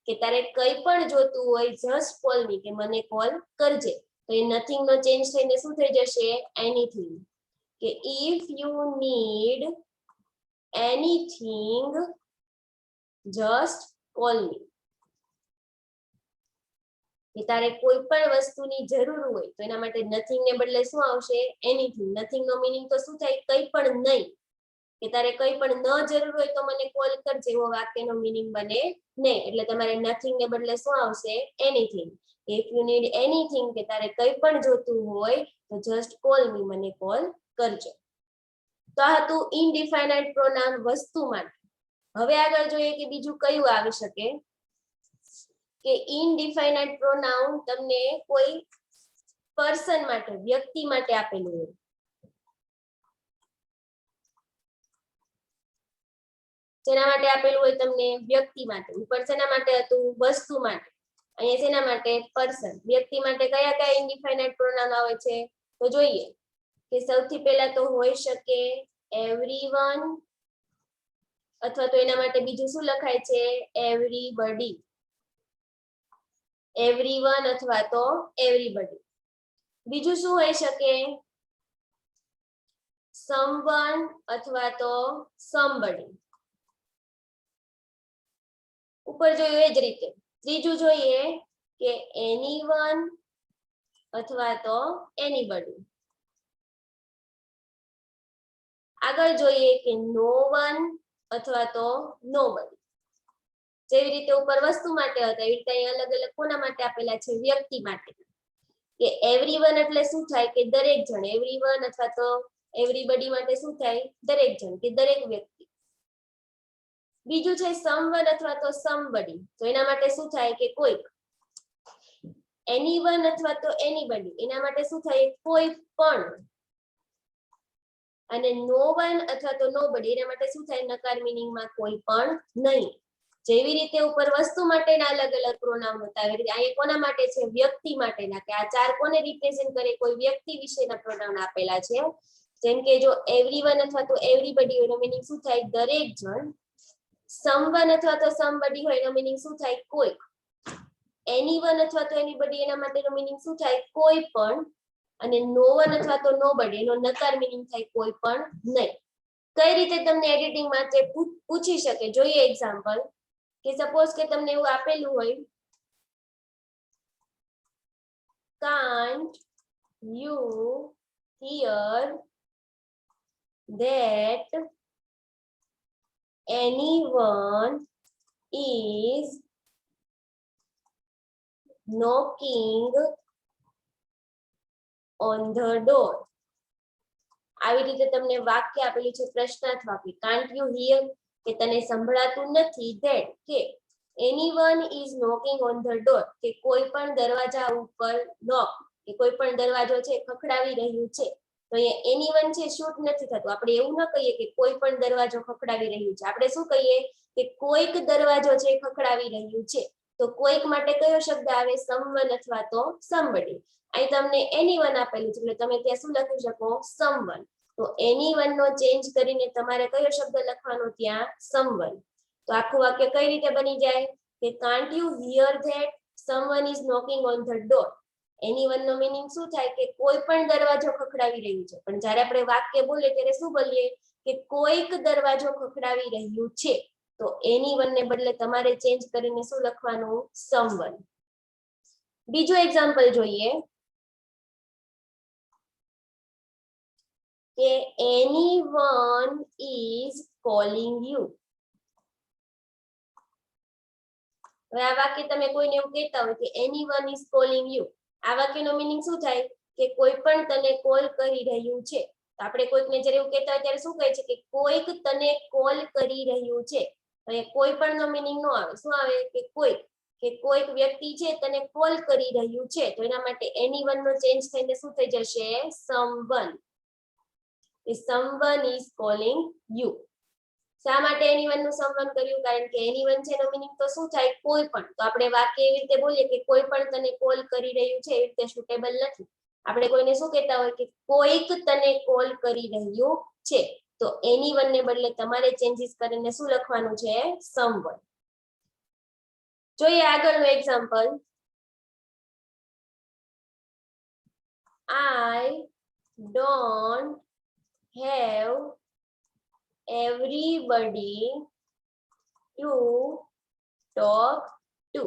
કે તારે કંઈ પણ જોતું હોય જસ્ટ કોલ મી, કે મને કોલ કરજે. તો એ નથિંગ નો ચેન્જ થઈને શું થઈ જશે? એનીથિંગ. કે if you need anything just call me. કે તારે કોઈ પણ વસ્તુની જરૂર હોય તો એના માટે નથિંગ ને બદલે શું આવશે? એનીથિંગ. નથિંગ નો મીનિંગ તો શું થાય? કંઈ પણ નહીં. કે તારે કંઈ પણ ન જરૂર હોય તો મને કોલ કરજે, એવો વાક્યનો મીનિંગ બને નહીં. એટલે તમારે નથિંગ ને બદલે શું આવશે? Anything. if you need anything, કે તારે કંઈ પણ જોતું હોય તો just call me, મને કોલ કરજો. તો આ હતું ઇનડિફાઇનાઇટ પ્રોનાઉન વસ્તુ માટે. હવે આગળ જોઈએ કે બીજું કયું આવી શકે. કે ઇનડિફાઇનાઇટ પ્રોનાઉન તમને કોઈ પર્સન માટે, વ્યક્તિ માટે આપેલું હોય. જેના માટે આપેલું હોય તમને? વ્યક્તિ માટે. ઉપર શેના માટે હતું? વસ્તુ માટે. અહીંયા શેના માટે? પર્સન. વ્યક્તિ માટે કયા કયા ઇનડિફાઇનાઇટ પ્રોનાઉન આવે છે? તો જોઈએ કે સૌથી પહેલા તો હોઈ શકે એવરીવન, અથવા તો એના માટે બીજું શું લખાય છે? એવરીબડી. એવરીવન અથવા તો એવરીબડી. બીજું શું હોઈ શકે? સમવન અથવા તો સમબડી. ઉપર જોયું એ જ રીતે. ત્રીજું જોઈએ કે એનીવન અથવા તો એનીબડી. આગળ જોઈએ કે નો વન અથવા તો નોબડી. જેવી રીતે ઉપર વસ્તુ માટે હતા એવી રીતે અહીં અલગ અલગ કોના માટે આપેલા છે? વ્યક્તિ માટે. કે એવરીવન એટલે શું થાય? કે દરેક જણ. એવરીવન અથવા તો એવરીબડી માટે શું થાય? દરેક જણ કે દરેક વ્યક્તિ. બીજું છે સમવન અથવા તો સમબડી. તો એના માટે શું થાય? કે કોઈક. એનીવન અથવા તો એનીબડી, એના માટે શું થાય? કોઈ પણ. અને નો વન અથવા તો નોબડી, એના માટે શું થાય? નકાર મીનિંગમાં કોઈ પણ નહીં. જેવી રીતે ઉપર વસ્તુ માટેના અલગ અલગ પ્રોનાઉન હતા એવી રીતે અહીંયા કોના માટે છે? વ્યક્તિ માટેના. કે આ ચાર કોને રિપ્રેઝન્ટ કરે? કોઈ વ્યક્તિ વિશેના પ્રોનાઉન આપેલા છે. જેમ કે જો એવરીવન અથવા તો એવરીબડી એનો મીનિંગ શું થાય? દરેક જણ. સમવન અથવા તો સમબડી હોય એનો મીનિંગ શું થાય? કોઈ. એનીવન અથવા તો એનીબડી એના માટેનો મીનિંગ શું થાય? કોઈ પણ. અને નો વન અથવા તો નોબડી એનો નકાર મીનિંગ થાય કોઈ પણ નહીં. કઈ રીતે તમને એડિટિંગ માટે પૂછી શકે? જોઈએ એક્ઝામ્પલ. કે સપોઝ કે તમને એવું આપેલું હોય, can't you hear that anyone is knocking on the door? આવી રીતે તમને વાક્ય આપેલું છે પ્રશ્નાર્થ વાક્ય. can't you hear કે તને સંભળાતું નથી that કે anyone is knocking on the door કે કોઈ પણ દરવાજા ઉપર knock કે કોઈ પણ દરવાજો છે ખખડાવી રહ્યું છે. તો અહીંયા anyone છે શૂટ નથી થતું. આપણે એવું ન કહીએ કે કોઈ પણ દરવાજો ખખડાવી રહ્યું છે. આપણે શું કહીએ? કે કોઈક દરવાજો છે ખખડાવી રહ્યું છે. તો કોઈક માટે કયો શબ્દ આવે? સમવન અથવા તો સમબડી. અહીં તમને anyone આપેલું છે એટલે તમે ત્યાં શું લખી શકો? સમવન. તો anyone નો ચેન્જ કરીને તમારે કયો શબ્દ લખવાનો? ત્યાં સમવન. તો આખું વાક્ય કઈ રીતે બની જાય? કે can't you hear that someone is knocking on the door? anyone નો મીનિંગ શું થાય? કે કોઈ પણ દરવાજો ખખડાવી રહ્યું છે. પણ જ્યારે આપણે વાક્ય બોલીએ ત્યારે શું બોલીએ? કે કોઈક દરવાજો ખખડાવી રહ્યું છે. તો anyone ને બદલે તમારે ચેન્જ કરીને શું લખવાનું? સમવન. બીજું એક્ઝામ્પલ જોઈએ કે anyone is calling you. હવે આ વાક્ય તમે કોઈને એવું કહેતા હોય કે anyone is calling you, આ વાક્યનો મીનિંગ શું થાય? કે કોઈ પણ તને કોલ કરી રહ્યું છે. તો આપણે કોઈકને જ્યારે એવું કહેતા હોય ત્યારે શું કહે છે? કે કોઈક તને કોલ કરી રહ્યું છે. હવે કોઈ પણ નો મીનિંગ નો આવે. શું આવે? કે કોઈક. કે કોઈક વ્યક્તિ છે તને કોલ કરી રહ્યું છે. તો એના માટે anyone નો ચેન્જ થઈને શું થઈ જશે? someone. someone is calling you. શા માટે anyone નું સમવન કર્યું? કારણ કે anyone છે એનો મીનિંગ તો શું થાય? કોઈ પણ. તો આપણે વાક્ય એવી રીતે બોલીએ કે કોઈ પણ તને કોલ કરી રહ્યું છે, એવી રીતે સુટેબલ નથી. આપણે કોઈને શું કહેતા હોય? કે કોઈક તને કોલ કરી રહ્યું છે. તો anyone ને બદલે તમારે ચેન્જીસ કરીને શું લખવાનું છે? સમવન. જોઈએ આગળનું example. I don't have everybody to talk to.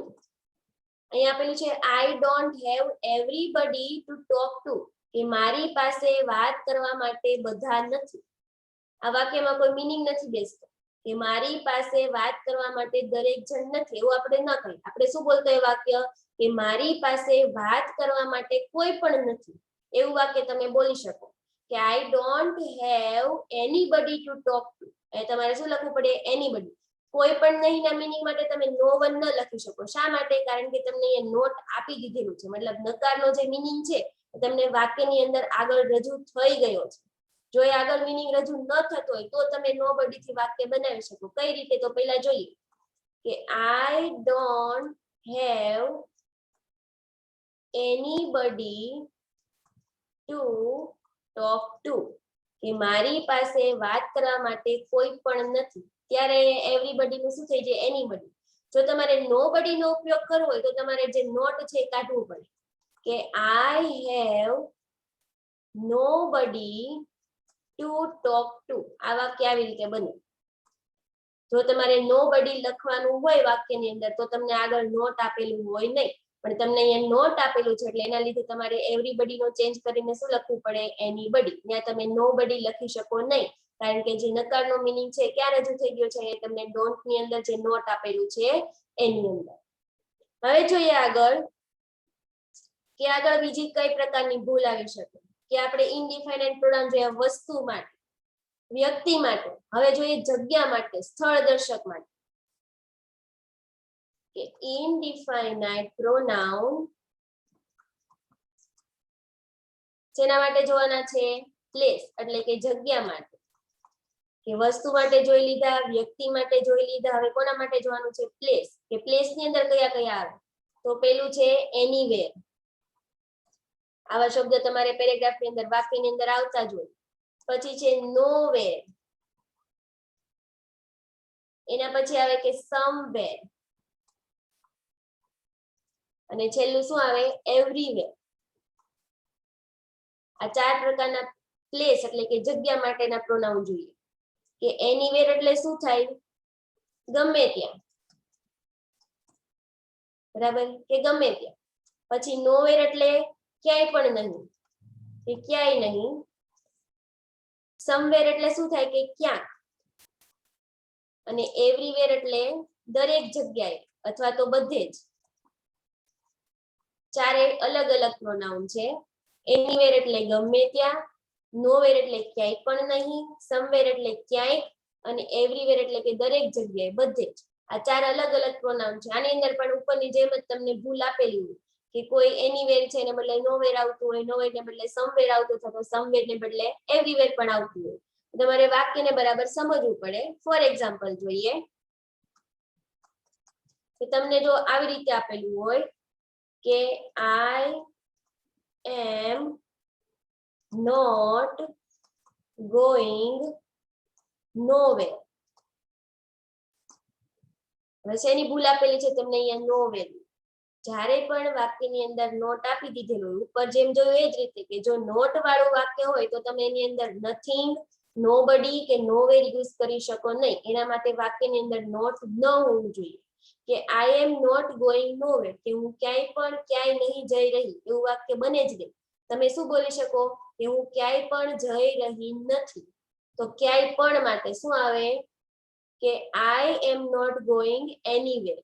અહીંયા આપેલું છે I don't have everybody to talk to કે મારી પાસે વાત કરવા માટે બધા નથી. આ વાક્યમાં કોઈ મીનિંગ નથી બેસતો કે મારી પાસે વાત કરવા માટે દરેક જણ નથી. એવું આપણે ન કહીએ. આપણે શું બોલતા હોય વાક્ય? કે મારી પાસે વાત કરવા માટે કોઈ પણ નથી. એવું વાક્ય તમે બોલી શકો કે I don't have anybody to talk to. એ તમારે શું લખવું પડે? anybody. કોઈ પણ નહીં ના મીનિંગ માટે તમે નો વન ન લખી શકો. શા માટે? કારણ કે તમને અહીંયા નોટ આપી દીધેલું છે. મતલબ નકારનો જે મીનિંગ છે તમને વાક્યની અંદર આગળ રજૂ થઈ ગયો છે. જો એ આગળ મીનિંગ રજૂ ન થતો હોય તો તમે નોબડી થી વાક્ય બનાવી શકો. કઈ રીતે? તો પહેલા જોઈએ કે I don't have anybody to talk to કે મારી પાસે વાત કરવા માટે કોઈ પણ નથી. ત્યારે એવરીબડી નું શું થઈ જાય? એનીબડી. જો તમારે નોબડી નો ઉપયોગ કરવો હોય તો તમારે જે નોટ છે એ કાઢવું પડે કે I have nobody to talk to. આ વાક્ય આવી રીતે બને. જો તમારે nobody લખવાનું હોય વાક્યની અંદર તો તમને આગળ નોટ આપેલું હોય નહીં. પણ તમને અહીંયા નોટ આપેલું છે એટલે એના લીધે તમારે એવરીબડી નો ચેન્જ કરીને શું લખવું પડે? એનીબડી. ત્યાં તમે નોબડી લખી શકો નહીં કારણ કે જે નકારનો મીનિંગ છે ક્યાં રજૂ થઈ ગયો છે એ તમને ડોન્ટ ની અંદર જે નોટ આપેલું છે એની અંદર. હવે જોઈએ આગળ કે આગળ બીજી કઈ પ્રકારની ભૂલ આવી શકે કે આપણે ઇનડિફાઇનાઇટ પ્રોનાઉન જોયા વસ્તુ માટે, વ્યક્તિ માટે. હવે જોઈએ જગ્યા માટે, સ્થળ દર્શક માટે કે ઇનડિફાઇનાઇટ પ્રોનાઉન જેના માટે જોવાના છે પ્લેસ એટલે કે જગ્યા માટે, કે વસ્તુ માટે જોઈ લીધા, વ્યક્તિ માટે જોઈ લીધા. હવે કોના માટે જોવાનું છે પ્લેસ, કે પ્લેસ ની અંદર કયા કયા આવે તો પેલું છે એનીવેર. આવા શબ્દ તમારે પેરેગ્રાફ ની અંદર વાક્યની અંદર આવતા જ હોય. પછી છે નોવેર, એના પછી આવે કે સમવેર, અને છેલ્લું શું આવે એવરીવેર. આ 4 પ્રકારના પ્લેસ એટલે કે જગ્યા માટેના પ્રોનાઉન જોઈએ. કે એનીવેર એટલે શું થાય ગમે ત્યાં, બરાબર, કે ગમે ત્યાં. પછી નોવેર એટલે ક્યાંય પણ નહીં, કે ક્યાંય નહીં. સમવેર એટલે શું થાય કે ક્યાં. અને એવરીવેર એટલે દરેક જગ્યાએ અથવા તો બધે જ. ચારે અલગ અલગ પ્રોનાઉન છે. એનીવેર એટલે ગમે ત્યાં, નોવેર એટલે ક્યાંય પણ નહીં, સમવેર એટલે ક્યાંય, અને એવરીવેર એટલે કે દરેક જગ્યાએ બધે જ. આ 4 અલગ અલગ પ્રોનાઉન છે. આની અંદર પણ ઉપરની જેમ જ તમને ભૂલ આપેલી હોય કે કોઈ એનીવેર છે એને બદલે નોવેર આવતું હોય, નોવેર ને બદલે સમવેર આવતું હોય, તો સમવેર ને બદલે એવરીવેર પણ આવતું હોય. તમારે વાક્યને બરાબર સમજવું પડે. ફોર એક્ઝામ્પલ જોઈએ કે તમને જો આવી રીતે આપેલું હોય કે I am not going nowhere. હવે શેની ભૂલ આપેલી છે તમને અહીંયા નોવેર. જ્યારે પણ વાક્યની અંદર નોટ આપી દીધેલું ઉપર જેમ જોયું એ જ રીતે કે જો નોટ વાળું વાક્ય હોય તો તમે એની અંદર નથિંગ, નોબડી કે નોવેર યુઝ કરી શકો નહીં. એના માટે વાક્યની અંદર નોટ ન હોવું જોઈએ. કે I am not going nowhere, કે હું ક્યાંય પણ ક્યાંય નહીં જઈ રહી, એવું વાક્ય બને જ નહીં. તમે શું બોલી શકો કે હું ક્યાંય પણ જઈ રહી નથી. તો ક્યાંય પણ માટે શું આવે કે I am not going anywhere.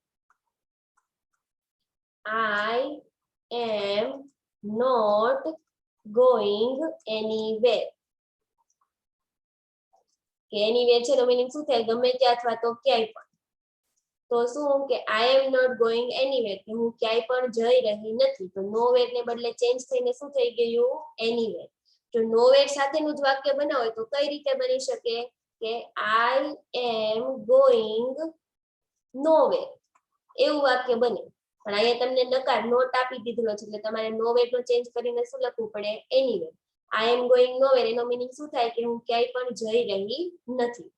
I am not going anywhere. કે એનીવેર છે એનો મીનિંગ શું થાય ગમે ત્યાં અથવા તો ક્યાંય પણ. તો શું કે I am not going anywhere, કે હું ક્યાંય પણ જઈ રહી નથી. તો નોવેર ને બદલે ચેન્જ થઈને શું થઈ ગયું એનીવેર. જો નોવેર સાથેનું જ વાક્ય બનાવો હોય તો કઈ રીતે બની શકે કે I am going nowhere, એવું વાક્ય બને. પણ અહીંયા તમને નકાર નોટ આપી દીધેલો છે એટલે તમારે નોવેર નો ચેન્જ કરીને શું લખવું પડે anywhere. I am going nowhere એનો મીનિંગ શું થાય કે હું ક્યાંય પણ જઈ રહી નથી.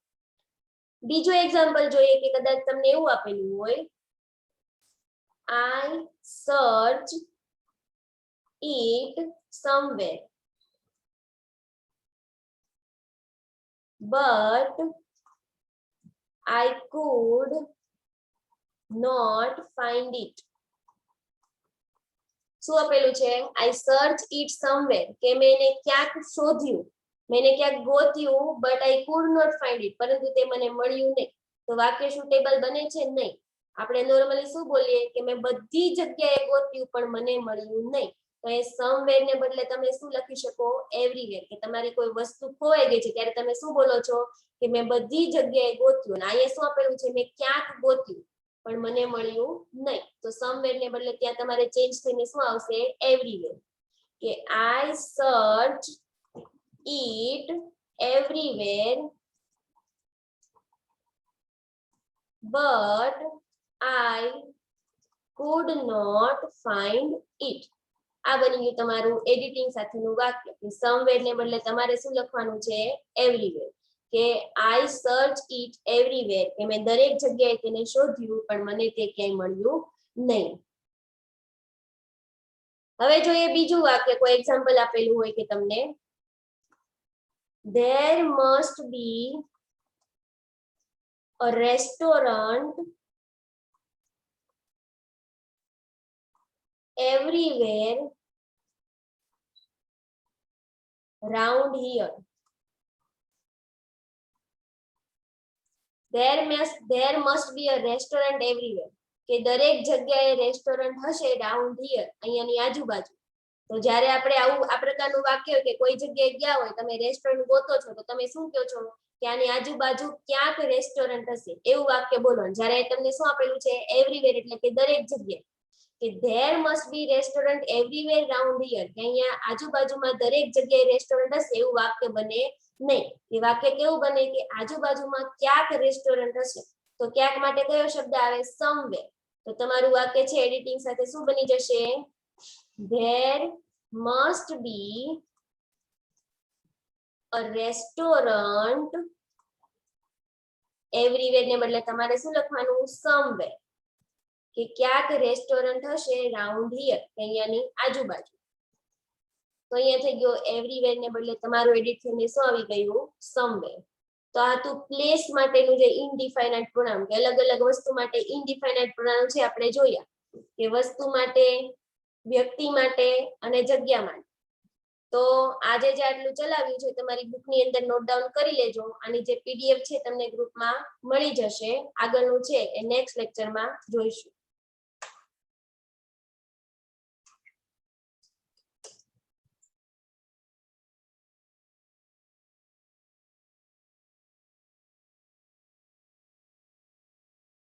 બીજો એક્ઝામ્પલ જોઈએ કે કદાચ તમને એવું આપેલું હોય I search it somewhere but I could not find it. શું આપેલું છે I search it somewhere, કે મેં એને ક્યાંક શોધ્યું, મેં એને ક્યાંક ગોત્યું, but I could not find it, પરંતુ તે મને મળ્યું નહીં. તો વાક્ય સુટેબલ બને છે નહીં. આપણે નોર્મલી શું બોલીએ કે મેં બધી જગ્યાએ ગોત્યું પણ મને મળ્યું નહીં. તો એ સમવેર ને બદલે તમે શું લખી શકો એવરીવેર, કે તમારી કોઈ વસ્તુ ખોવાઈ ગઈ છે ત્યારે તમે શું બોલો છો કે મેં બધી જગ્યાએ ગોત્યું. અને અહીંયા શું આપેલું છે મેં ક્યાંક ગોત્યું પણ મને મળ્યું નહીં. તો સમવેર ને બદલે ત્યાં તમારે ચેન્જ થઈને શું આવશે એવરીવેર, કે I search it everywhere but I could not find it. આ બની ગયું તમારું એડિટિંગ સાથેનું વાક્ય. કે સમવેર ને બદલે તમારે શું લખવાનું છે એવરીવેર, કે I search it everywhere, કે મેં દરેક જગ્યાએ તેને શોધ્યું પણ મને તે ક્યાંય મળ્યું નહીં. હવે જોઈએ બીજું વાક્ય. કોઈ એક્ઝામ્પલ આપેલું હોય કે તમને there must be a restaurant everywhere round here. there must be a restaurant everywhere. કે દરેક જગ્યાએ રેસ્ટોરન્ટ હશે રાઉન્ડ હિયર, અહીંયાની આજુબાજુ. તો જ્યારે આપણે આવું આ પ્રકારનું વાક્ય હોય કે કોઈ જગ્યાએ ગયા હોય, તમે રેસ્ટોરન્ટ ગોતો છો, તો તમે શું કહો છો કે આની આજુબાજુ ક્યાંક રેસ્ટોરન્ટ હશે, એવું વાક્ય બોલો. જ્યારે તમને શું આપેલું છે એવરીવેર, એટલે કે દરેક જગ્યાએ, કે there must be restaurant everywhere round here, કે અહીંયા આજુબાજુમાં દરેક જગ્યાએ રેસ્ટોરન્ટ હશે, એવું વાક્ય બને નહીં. એ વાક્ય કેવું બને કે આજુબાજુમાં ક્યાંક રેસ્ટોરન્ટ હશે. તો ક્યાંક માટે કયો શબ્દ આવે? somewhere. તો તમારું વાક્ય છે એડિટિંગ સાથે શું બની જશે? there must be a restaurant everywhere ને બદલે તમારે શું લખવાનું? somewhere. કે ક્યાંક રેસ્ટોરન્ટ હશે રાઉન્ડ હિયર, અહીંયાની આજુબાજુ. તો અહીંયા થઈ ગયો એવરીવેર ને બદલે તમારું એડિટ થઈને શું આવી ગયું? સમવેર. તો આ તો પ્લેસ માટેનું જે ઇનડિફાઇનાઇટ પ્રોનાઉન, કે અલગ અલગ વસ્તુ માટે ઇનડિફાઇનાઇટ પ્રોનાઉન છે આપણે જોયા, કે વસ્તુ માટે, વ્યક્તિ માટે અને જગ્યા માટે. તો આજે જે આટલું ચલાવ્યું છે તમારી બુકની અંદર નોટ ડાઉન કરી લેજો. આની જે પીડીએફ છે તમને ગ્રુપમાં મળી જશે. આગળનું છે એ નેક્સ્ટ લેક્ચરમાં જોઈશું.